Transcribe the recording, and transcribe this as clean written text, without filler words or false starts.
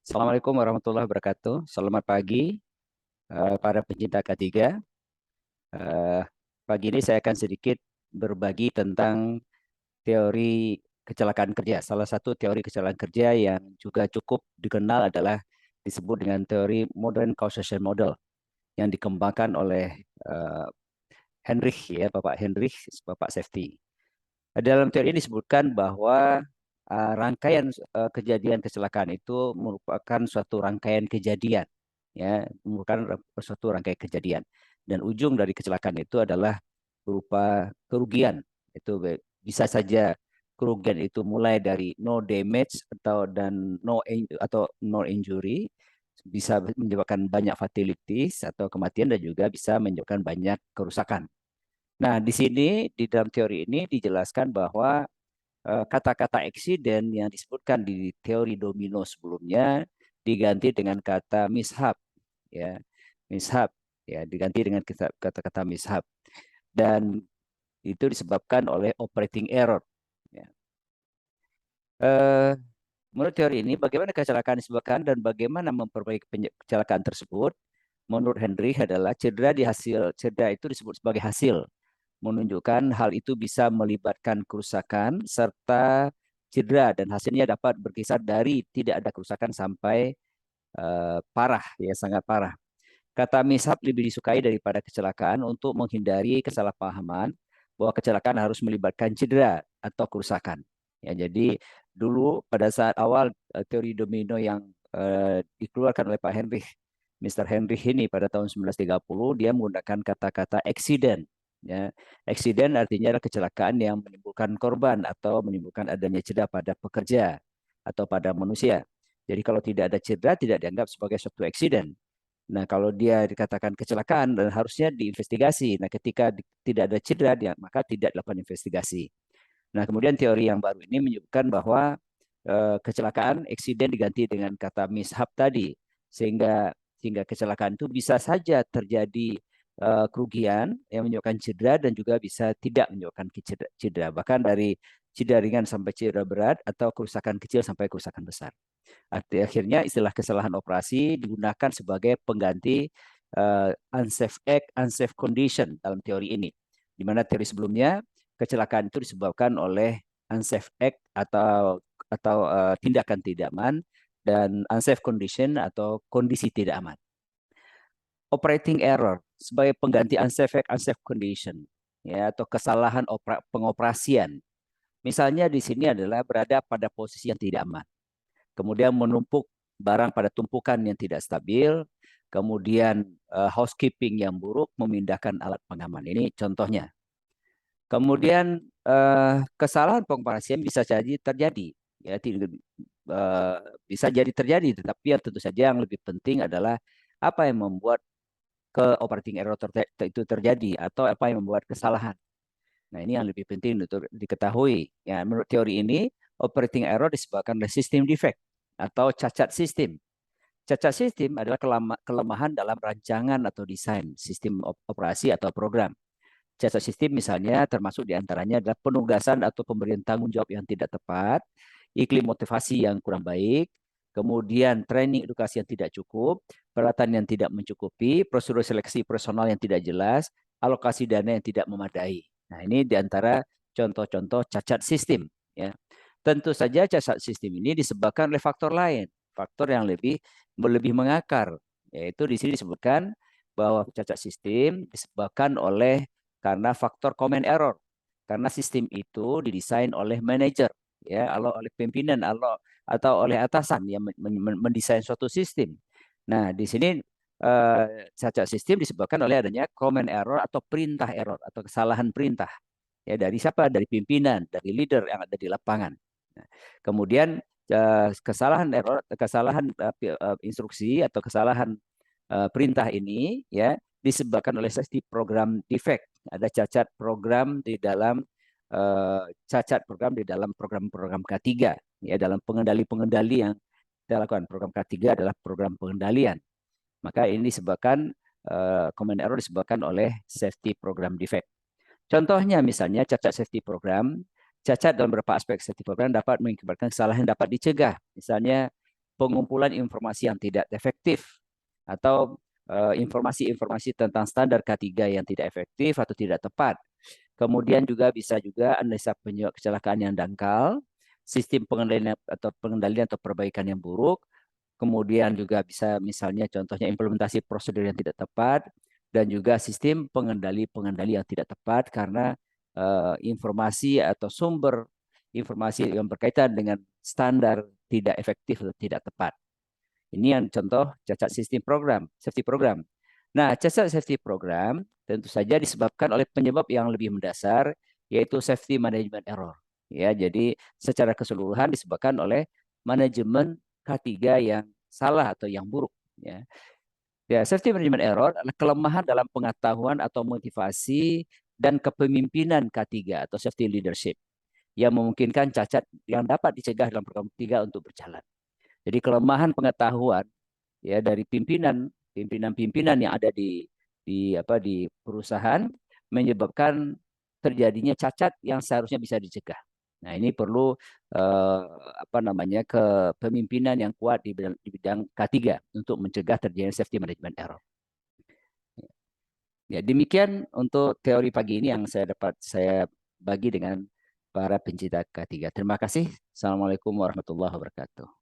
Assalamualaikum warahmatullahi wabarakatuh. Selamat pagi para pencinta K3. Eh, Pagi ini saya akan sedikit berbagi tentang teori kecelakaan kerja. Salah satu teori kecelakaan kerja yang juga cukup dikenal adalah disebut dengan teori modern causation model yang dikembangkan oleh eh, Heinrich, ya, Bapak Heinrich, Bapak Safety. Dalam teori ini disebutkan bahwa rangkaian kejadian kecelakaan itu merupakan suatu rangkaian kejadian, ya, merupakan suatu rangkaian kejadian. Dan ujung dari kecelakaan itu adalah berupa kerugian. Itu bisa saja kerugian itu mulai dari no damage atau no injury, bisa menyebabkan banyak fatalities atau kematian dan juga bisa menyebabkan banyak kerusakan. Nah, di sini di dalam teori ini dijelaskan bahwa kata-kata accident yang disebutkan di teori domino sebelumnya diganti dengan kata mishap, ya, mishap, ya, diganti dengan kata-kata mishap, dan itu disebabkan oleh operating error, ya. Eh, Menurut teori ini, bagaimana kecelakaan disebabkan dan bagaimana memperbaiki kecelakaan tersebut? Menurut Henry adalah cedera itu disebut sebagai hasil, menunjukkan hal itu bisa melibatkan kerusakan serta cedera dan hasilnya dapat berkisar dari tidak ada kerusakan sampai parah, ya, sangat parah. Kata mishap lebih disukai daripada kecelakaan untuk menghindari kesalahpahaman bahwa kecelakaan harus melibatkan cedera atau kerusakan. Ya, jadi dulu pada saat awal teori domino yang dikeluarkan oleh Pak Henry, Mr. Henry ini pada tahun 1930, dia menggunakan kata-kata accident. Ya, accident artinya adalah kecelakaan yang menimbulkan korban atau menimbulkan adanya cedera pada pekerja atau pada manusia. Jadi kalau tidak ada cedera tidak dianggap sebagai suatu accident. Nah, kalau dia dikatakan kecelakaan dan harusnya diinvestigasi. Nah, ketika tidak ada cedera, maka tidak dilakukan investigasi. Nah, kemudian teori yang baru ini menyebutkan bahwa kecelakaan, eksiden diganti dengan kata mishap tadi, sehingga sehingga kecelakaan itu bisa saja terjadi kerugian yang menyebabkan cedera dan juga bisa tidak menyebabkan cedera, bahkan dari cedera ringan sampai cedera berat atau kerusakan kecil sampai kerusakan besar. Akhirnya istilah kesalahan operasi digunakan sebagai pengganti unsafe act, unsafe condition dalam teori ini. Di mana teori sebelumnya kecelakaan itu disebabkan oleh unsafe act atau tindakan tidak aman dan unsafe condition atau kondisi tidak aman. Operating error sebagai pengganti unsafe act, unsafe condition, ya, atau kesalahan pengoperasian. Misalnya di sini adalah berada pada posisi yang tidak aman, kemudian menumpuk barang pada tumpukan yang tidak stabil, kemudian housekeeping yang buruk, memindahkan alat pengaman. Ini contohnya. Kemudian kesalahan pengoperasian bisa jadi terjadi, ya, eh, bisa jadi terjadi, tetapi yang tentu saja yang lebih penting adalah apa yang membuat operating error itu terjadi atau apa yang membuat kesalahan. Nah, ini yang lebih penting untuk diketahui. Ya, menurut teori ini, operating error disebabkan oleh sistem defect atau cacat sistem. Cacat sistem adalah kelemahan dalam rancangan atau desain sistem operasi atau program. Cacat sistem misalnya termasuk diantaranya adalah penugasan atau pemberian tanggung jawab yang tidak tepat, iklim motivasi yang kurang baik, kemudian training edukasi yang tidak cukup, peralatan yang tidak mencukupi, prosedur seleksi personal yang tidak jelas, alokasi dana yang tidak memadai. Nah, ini diantara contoh-contoh cacat sistem. Ya. Tentu saja cacat sistem ini disebabkan oleh faktor lain, faktor yang lebih mengakar, yaitu di sini disebutkan bahwa cacat sistem disebabkan karena faktor common error. Karena sistem itu didesain oleh manajer, ya, oleh pimpinan, atau oleh atasan yang mendesain suatu sistem. Nah, di sini cacat sistem disebabkan oleh adanya common error atau perintah error atau kesalahan perintah. Ya, dari siapa? Dari pimpinan, dari leader yang ada di lapangan. Nah, kemudian kesalahan instruksi atau kesalahan perintah ini, ya, disebabkan oleh safety program defect. Ada cacat program di dalam program-program K3, ya, dalam pengendali-pengendali yang kita lakukan. Program K3 adalah program pengendalian. Maka ini disebabkan common error disebabkan oleh safety program defect. Contohnya misalnya cacat safety program, cacat dalam beberapa aspek safety program dapat mengakibatkan kesalahan yang dapat dicegah. Misalnya pengumpulan informasi yang tidak efektif atau informasi-informasi tentang standar K3 yang tidak efektif atau tidak tepat. Kemudian juga bisa juga analisa penyebab kecelakaan yang dangkal, sistem pengendalian atau perbaikan yang buruk. Kemudian juga bisa misalnya contohnya implementasi prosedur yang tidak tepat dan juga sistem pengendali yang tidak tepat karena informasi atau sumber informasi yang berkaitan dengan standar tidak efektif atau tidak tepat. Ini yang contoh cacat sistem program, safety program. Nah, cacat safety program tentu saja disebabkan oleh penyebab yang lebih mendasar, yaitu safety management error. Ya, jadi secara keseluruhan disebabkan oleh manajemen K3 yang salah atau yang buruk. Ya, safety management error adalah kelemahan dalam pengetahuan atau motivasi dan kepemimpinan K3 atau safety leadership yang memungkinkan cacat yang dapat dicegah dalam program 3 untuk berjalan. Jadi kelemahan pengetahuan ya dari pimpinan yang ada di perusahaan menyebabkan terjadinya cacat yang seharusnya bisa dicegah. Nah, ini perlu kepemimpinan yang kuat di bidang K3 untuk mencegah terjadinya safety management error. Ya, demikian untuk teori pagi ini yang saya bagi dengan para pencinta K3. Terima kasih. Assalamualaikum warahmatullahi wabarakatuh.